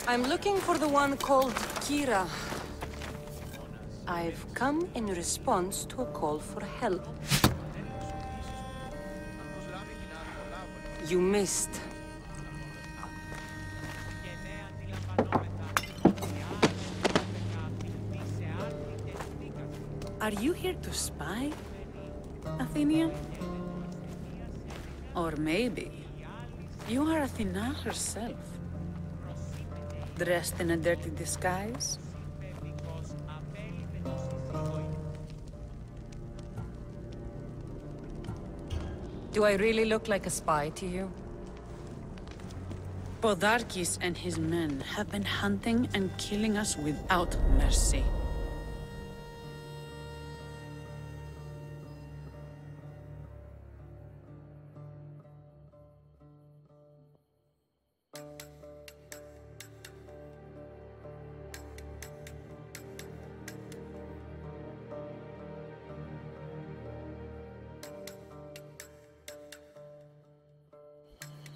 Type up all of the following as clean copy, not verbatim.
I'm looking for the one called Kyra. I've come in response to a call for help. You missed. Are you here to spy, Athenian? Or maybe you are Athena herself, dressed in a dirty disguise? Do I really look like a spy to you? Podarkis and his men have been hunting and killing us without mercy.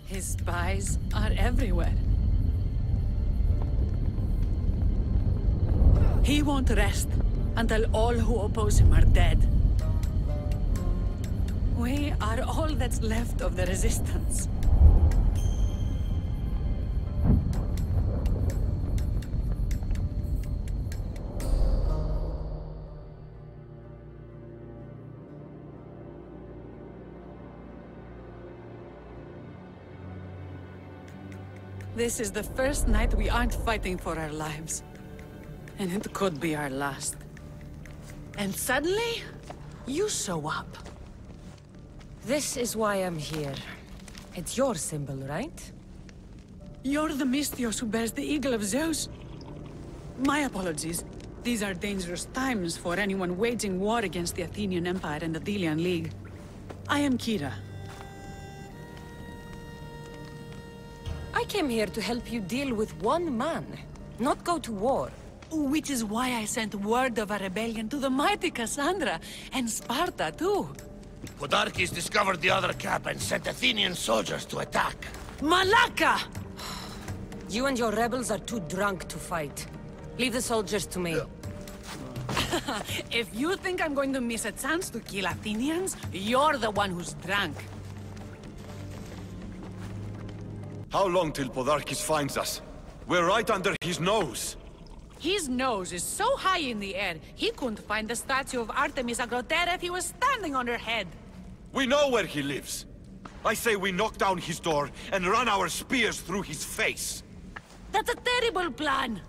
His spies are everywhere. He won't rest until all who oppose him are dead. We are all that's left of the resistance. This is the first night we aren't fighting for our lives. And it could be our last. And suddenly, you show up. This is why I'm here. It's your symbol, right? You're the Mystios who bears the eagle of Zeus. My apologies. These are dangerous times for anyone waging war against the Athenian Empire and the Delian League. I am Kyra. I came here to help you deal with one man, not go to war. Which is why I sent word of a rebellion to the mighty Kassandra, and Sparta too. Podarkis discovered the other camp and sent Athenian soldiers to attack. Malaka! You and your rebels are too drunk to fight. Leave the soldiers to me. If you think I'm going to miss a chance to kill Athenians, you're the one who's drunk. How long till Podarkis finds us? We're right under his nose. His nose is so high in the air, he couldn't find the statue of Artemis Agrotera if he was standing on her head. We know where he lives. I say we knock down his door and run our spears through his face. That's a terrible plan.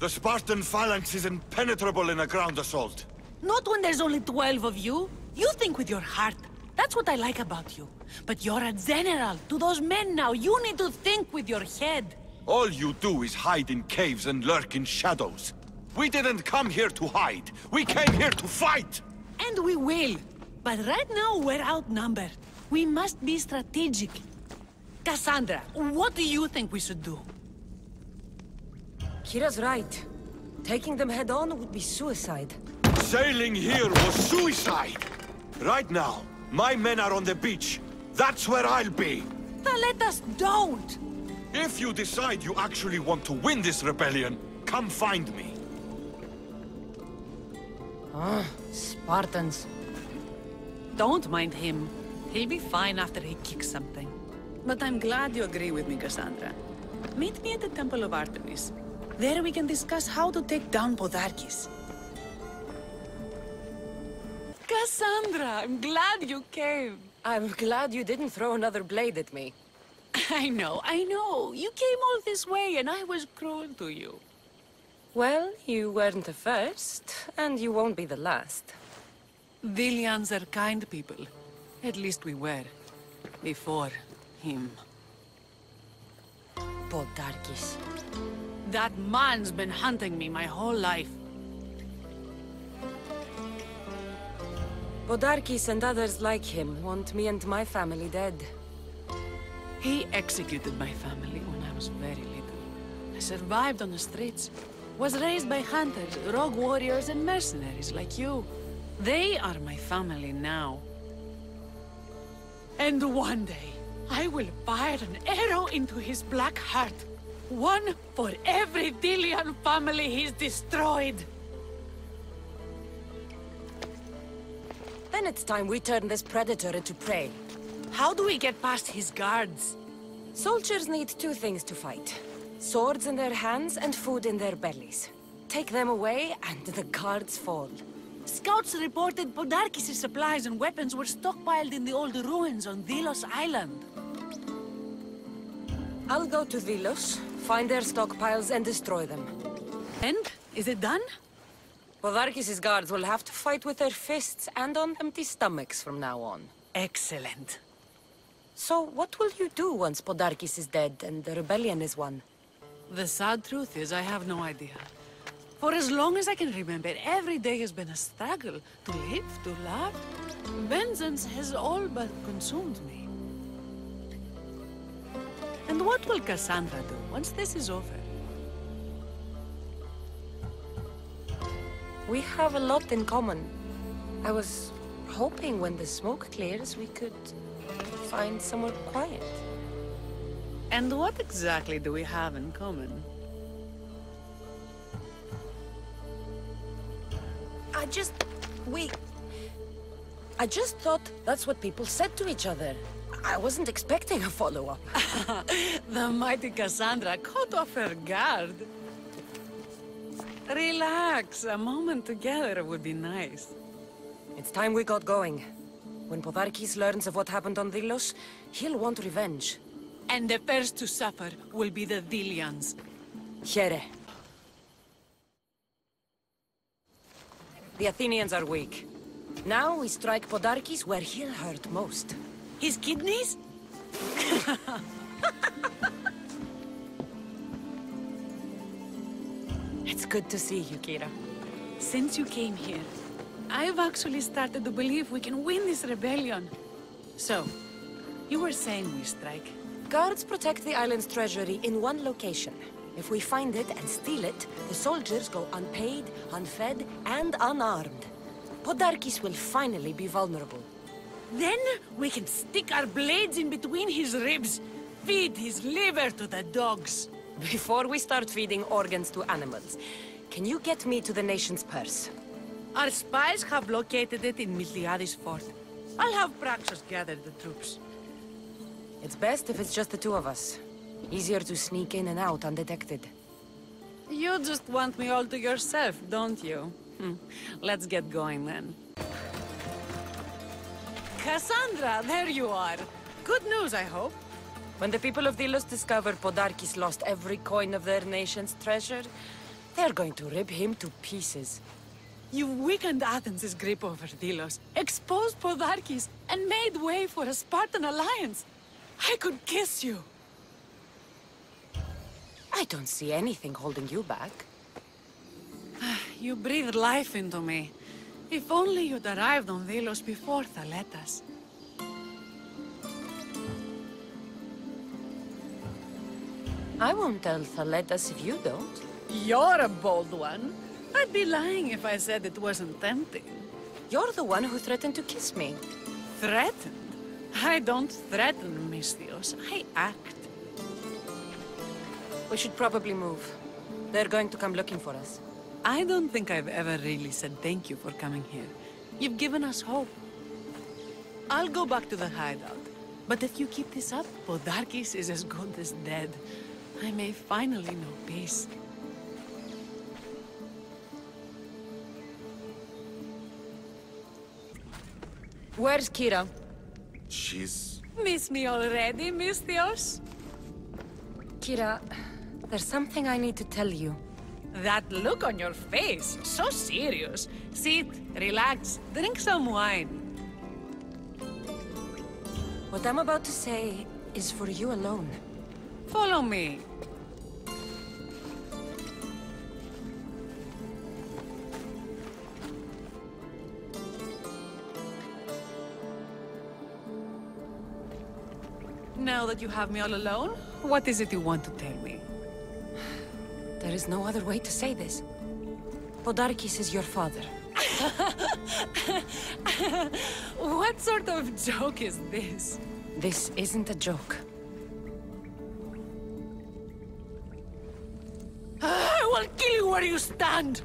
The Spartan phalanx is impenetrable in a ground assault. Not when there's only 12 of you. You think with your heart. That's what I like about you. But you're a general. To those men now, you need to think with your head. All you do is hide in caves and lurk in shadows. We didn't come here to hide. We came here to fight! And we will. But right now, we're outnumbered. We must be strategic. Kassandra, what do you think we should do? Kyra's right. Taking them head-on would be suicide. Sailing here was suicide! Right now, my men are on the beach. That's where I'll be. Then let us don't! If you decide you actually want to win this rebellion, come find me. Spartans. Don't mind him. He'll be fine after he kicks something. But I'm glad you agree with me, Kassandra. Meet me at the Temple of Artemis. There we can discuss how to take down Podarkis. Kassandra, I'm glad you came. I'm glad you didn't throw another blade at me. I know. You came all this way and I was cruel to you. Well, you weren't the first, and you won't be the last. Delians are kind people. At least we were. Before him. Podarkis. That man's been hunting me my whole life. Podarkis and others like him want me and my family dead. He executed my family when I was very little. I survived on the streets. Was raised by hunters, rogue warriors, and mercenaries like you. They are my family now. And one day, I will fire an arrow into his black heart. One for every Delian family he's destroyed. Then it's time we turn this predator into prey. How do we get past his guards? Soldiers need two things to fight. Swords in their hands and food in their bellies. Take them away and the guards fall. Scouts reported Podarkis' supplies and weapons were stockpiled in the old ruins on Delos Island. I'll go to Delos, find their stockpiles and destroy them. And? Is it done? Podarkis' guards will have to fight with their fists and on empty stomachs from now on. Excellent. So what will you do once Podarkis is dead and the rebellion is won? The sad truth is I have no idea. For as long as I can remember, every day has been a struggle. To live, to love. Vengeance has all but consumed me. And what will Kassandra do once this is over? We have a lot in common. I was hoping when the smoke clears we could find somewhere quiet. And what exactly do we have in common? I just thought that's what people said to each other. I wasn't expecting a follow-up. The mighty Kassandra caught off her guard. Relax, a moment together would be nice. It's time we got going. When Podarkis learns of what happened on Delos, he'll want revenge. And the first to suffer will be the Delians. Here. The Athenians are weak. Now we strike Podarkis where he'll hurt most. His kidneys? It's good to see you, Kyra. Since you came here, I've actually started to believe we can win this rebellion. So, you were saying we strike? Guards protect the island's treasury in one location. If we find it and steal it, the soldiers go unpaid, unfed, and unarmed. Podarkis will finally be vulnerable. Then we can stick our blades in between his ribs, feed his liver to the dogs. Before we start feeding organs to animals, can you get me to the nation's purse? Our spies have located it in Miltiades fort. I'll have Praxos gather the troops. It's best if it's just the two of us. Easier to sneak in and out undetected. You just want me all to yourself, don't you? Let's get going then. Kassandra, there you are. Good news, I hope. When the people of Delos discover Podarkis lost every coin of their nation's treasure, they're going to rip him to pieces. You've weakened Athens' grip over Delos, exposed Podarkis, and made way for a Spartan alliance. I could kiss you. I don't see anything holding you back. You breathed life into me. If only you'd arrived on Delos before Thaletas. I won't tell Thaletas if you don't. You're a bold one. I'd be lying if I said it wasn't tempting. You're the one who threatened to kiss me. Threatened? I don't threaten, Misthios. I act. We should probably move. They're going to come looking for us. I don't think I've ever really said thank you for coming here. You've given us hope. I'll go back to the hideout. But if you keep this up, Podarkis is as good as dead. I may finally know peace. Where's Kyra? She's... Miss me already, Misthios? Kyra, there's something I need to tell you. That look on your face, so serious. Sit, relax, drink some wine. What I'm about to say is for you alone. Follow me. Now that you have me all alone, what is it you want to tell me? There is no other way to say this. Podarkis is your father. What sort of joke is this? This isn't a joke. will kill you where you stand!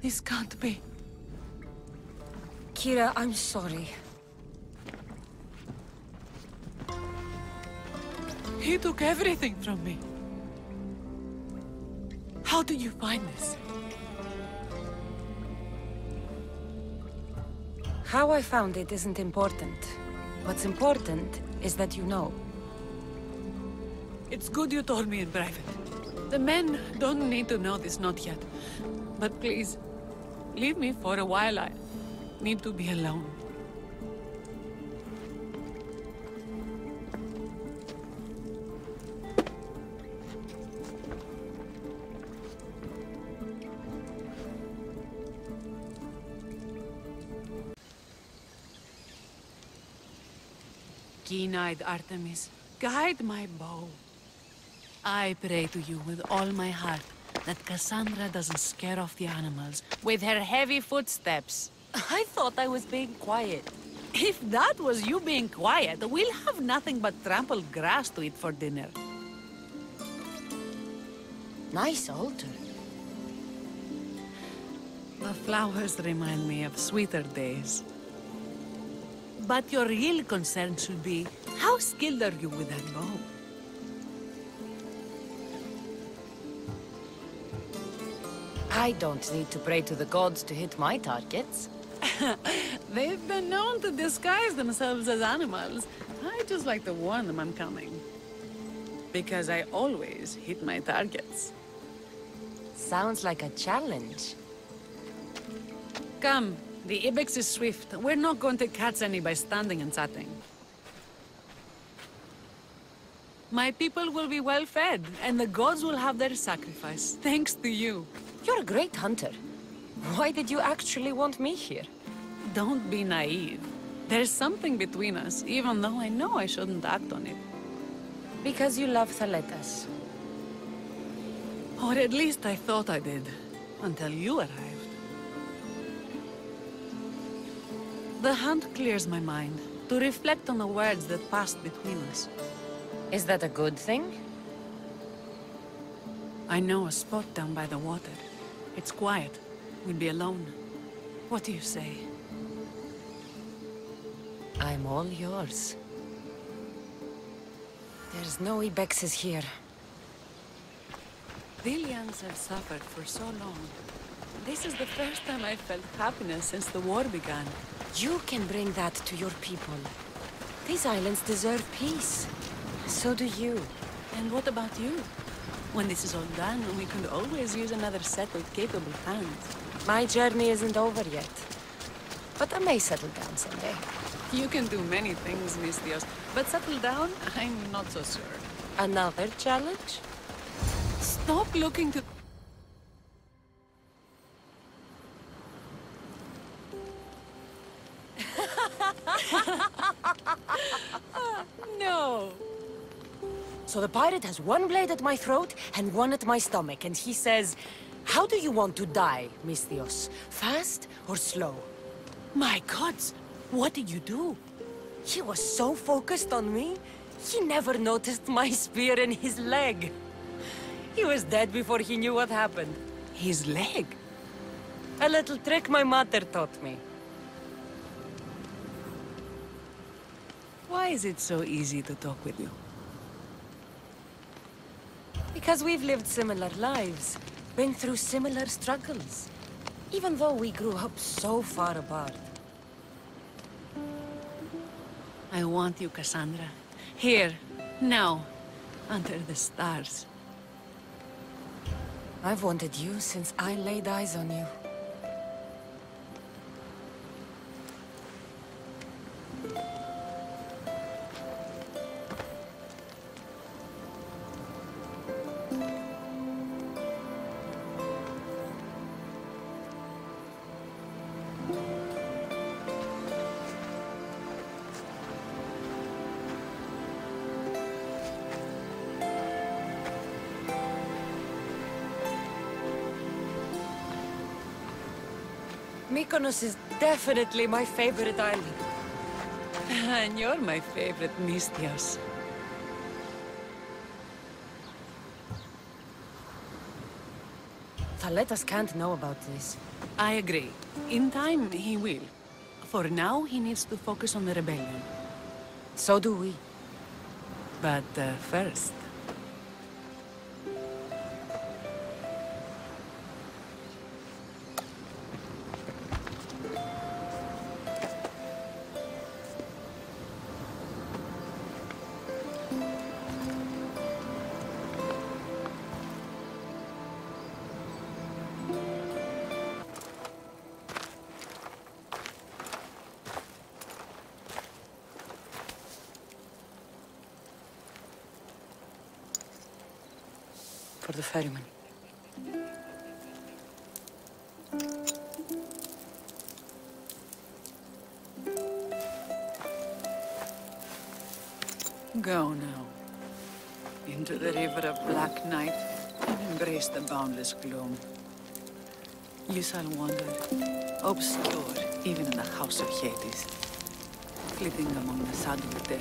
This can't be. Kyra, I'm sorry. He took everything from me. How did you find this? How I found it isn't important. What's important is that you know. It's good you told me in private. The men don't need to know this, not yet. But please, leave me for a while. I need to be alone. Keen-eyed Artemis, guide my bow. I pray to you with all my heart that Kassandra doesn't scare off the animals with her heavy footsteps. I thought I was being quiet. If that was you being quiet, we'll have nothing but trampled grass to eat for dinner. Nice altar. The flowers remind me of sweeter days. But your real concern should be, how skilled are you with that bow? I don't need to pray to the gods to hit my targets. They've been known to disguise themselves as animals. I just like to warn them I'm coming. Because I always hit my targets. Sounds like a challenge. Come, the ibex is swift. We're not going to catch any by standing and chatting. My people will be well fed, and the gods will have their sacrifice, thanks to you. You're a great hunter. Why did you actually want me here? Don't be naive. There's something between us, even though I know I shouldn't act on it. Because you love Thaletas. Or at least I thought I did, until you arrived. The hunt clears my mind, to reflect on the words that passed between us. Is that a good thing? I know a spot down by the water. It's quiet. We'll be alone. What do you say? I'm all yours. There's no ibexes here. Villians have suffered for so long. This is the first time I've felt happiness since the war began. You can bring that to your people. These islands deserve peace. So do you. And what about you? When this is all done, we could always use another set of capable hands. My journey isn't over yet. But I may settle down someday. You can do many things, Mistios, but settle down, I'm not so sure. Another challenge? Stop looking to... No! So the pirate has one blade at my throat and one at my stomach, and he says, "How do you want to die, Mistios? Fast or slow?" My gods! What did you do? He was so focused on me, he never noticed my spear in his leg. He was dead before he knew what happened. His leg? A little trick my mother taught me. Why is it so easy to talk with you? Because we've lived similar lives, been through similar struggles, even though we grew up so far apart. I want you, Kassandra. Here, now, under the stars. I've wanted you since I laid eyes on you. Mykonos is definitely my favorite island. And you're my favorite, Mistios. Thaletas can't know about this. I agree. In time, he will. For now, he needs to focus on the rebellion. So do we. But first... For the ferryman. Go now. Into the river of black night and embrace the boundless gloom. You shall wander, obscure even in the house of Hades, flitting among the saddled dead.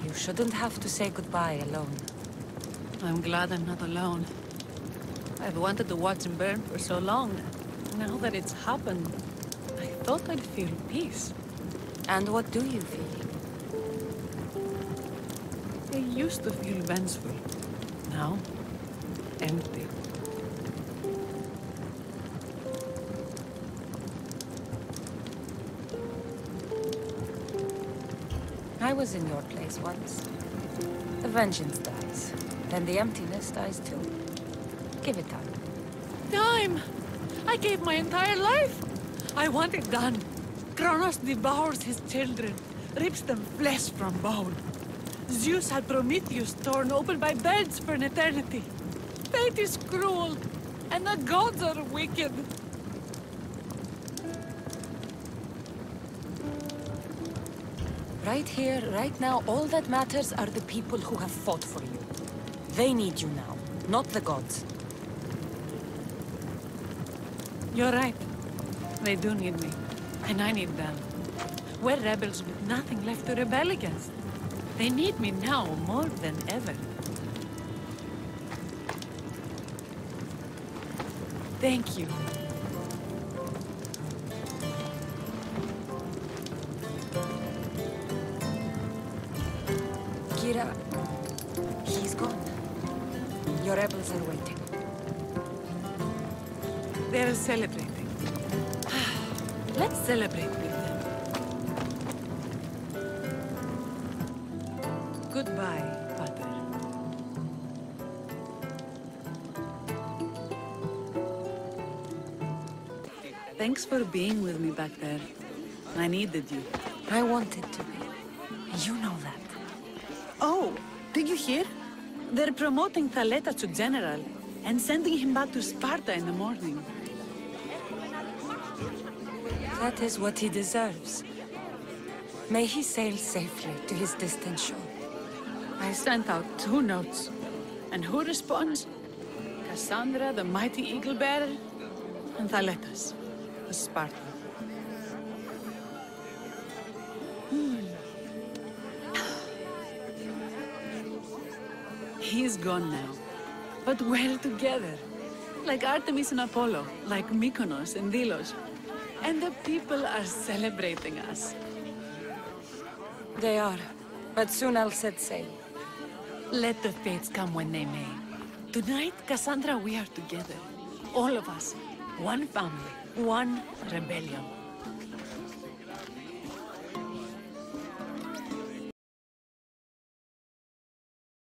You shouldn't have to say goodbye alone. I'm glad I'm not alone. I've wanted to watch him burn for so long. Now that it's happened, I thought I'd feel peace. And what do you feel? I used to feel vengeful. Now, empty. I was in your place once. The vengeance dies. Then the emptiness dies too. Give it time. Time! I gave my entire life! I want it done. Kronos devours his children, rips them flesh from bone. Zeus had Prometheus torn open by birds for an eternity. Fate is cruel, and the gods are wicked. Right here, right now, all that matters are the people who have fought for you. They need you now, not the gods. You're right. They do need me, and I need them. We're rebels with nothing left to rebel against. They need me now more than ever. Thank you. Kyra, he's gone. Your rebels are waiting. They're celebrating. Let's celebrate with them. Goodbye, Pater. Thanks for being with me back there. I needed you. I wanted to be. You know that. Oh, did you hear? They're promoting Thaletas to general and sending him back to Sparta in the morning. That is what he deserves. May he sail safely to his distant shore. I sent out 2 notes. And who responds? Kassandra, the mighty eagle bearer, and Thaletas, the Spartan. He's gone now. But we're together. Like Artemis and Apollo, like Mykonos and Delos. And the people are celebrating us. They are. But soon I'll set sail. Let the fates come when they may. Tonight, Kassandra, we are together. All of us. One family. One rebellion.